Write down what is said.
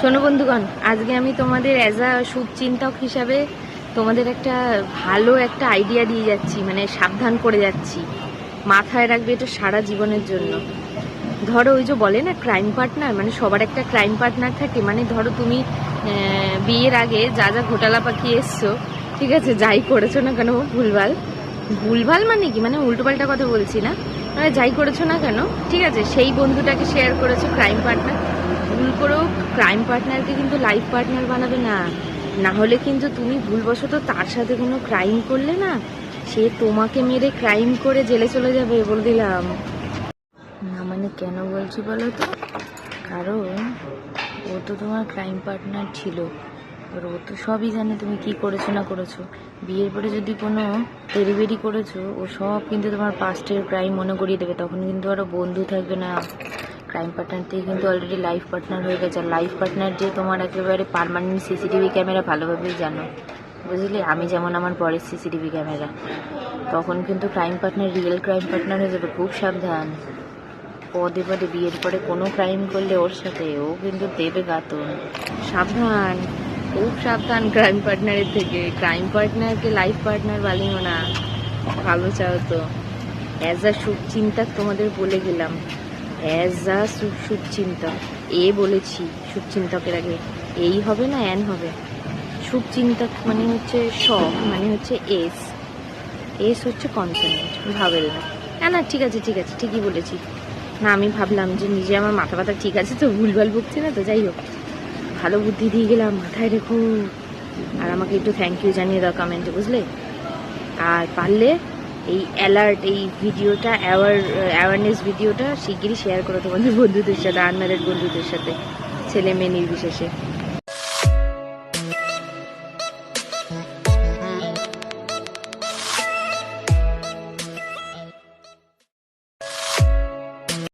শোনো বন্ধুগণ, আজকে আমি তোমাদের অ্যাজ আ শুভচিন্তক হিসাবে তোমাদের একটা ভালো একটা আইডিয়া দিয়ে যাচ্ছি, মানে সাবধান করে যাচ্ছি। মাথায় রাখবে এটা সারা জীবনের জন্য। ধরো ওই যে বলে না ক্রাইম পার্টনার, মানে সবার একটা ক্রাইম পার্টনার থাকে। মানে ধরো তুমি বিয়ের আগে যা যা ঘোটালা পাকিয়ে এসছো, ঠিক আছে, যাই করেছো না কেন ভুলভাল ভুলভাল মানে কি, মানে উল্টোপাল্টা কথা বলছি না, মানে যাই করেছো না কেন, ঠিক আছে, সেই বন্ধুটাকে শেয়ার করেছো ক্রাইম পার্টনার। ভুল করেও ক্রাইম পার্টনারকে কিন্তু লাইফ পার্টনার বানাবে না। না হলে কিন্তু তুমি ভুলবশত তার সাথে কোনো ক্রাইম করলে না, সে তোমাকে মেরে ক্রাইম করে জেলে চলে যাবে, বলে দিলাম। না মানে কেন বলছি বলো তো, কারণ ও তো তোমার ক্রাইম পার্টনার ছিল। এবার ও তো সবই জানে তুমি কি করেছো না করেছো। বিয়ের পরে যদি কোনো তেড়িবেড়ি করেছো, ও সব কিন্তু তোমার পাস্টের ক্রাইম মনে করিয়ে দেবে। তখন কিন্তু আরও বন্ধু থাকবে না, ক্রাইম পার্টনার থেকে কিন্তু অলরেডি লাইফ পার্টনার হয়ে গেছে। আর লাইফ পার্টনার যে তোমার একেবারে পার্মানেন্ট সিসিটিভি ক্যামেরা, ভালোভাবেই জানো, বুঝলে? আমি যেমন আমার পরের সিসিটিভি ক্যামেরা, তখন কিন্তু crime partner real crime partner হয়ে যাবে। খুব সাবধান। পদে পদে বিয়ের পরে কোনো ক্রাইম করলে ওর সাথে ও কিন্তু দেবে গাতন। সাবধান, খুব সাবধান ক্রাইম পার্টনারের থেকে। ক্রাইম পার্টনারকে লাইফ পার্টনার বানিও না। ভালো চাও তো। অ্যাজ আ শুভচিন্তক তোমাদের বলে গেলাম, অ্যাজ আ শুভচিন্তক। বলেছি শুভচিন্তকের আগে এই হবে না, অ্যান হবে। শুভচিন্তক মানে হচ্ছে স, মানে হচ্ছে এস। এস হচ্ছে কনসোনেন্ট, ভাবেল না। না না, ঠিক আছে ঠিক আছে, ঠিকই বলেছি। না আমি ভাবলাম যে নিজে আমার মাথা ব্যথা ঠিক আছে তো, ভুলভাল বকছি না তো। যাই হোক, ভালো বুদ্ধি দিয়ে গেলাম, মাথায় রেখো। আর আমাকে একটু থ্যাংক ইউ জানিয়ে দাও কমেন্টে, বুঝলে? আর পারলে এই অ্যালার্ট, এই ভিডিওটা, অ্যাওয়ারনেস ভিডিওটা শিগগিরই শেয়ার করো তোমাদের বন্ধুদের সাথে, আনম্যারিড বন্ধুদের সাথে, ছেলে মেয়ে নির্বিশেষে।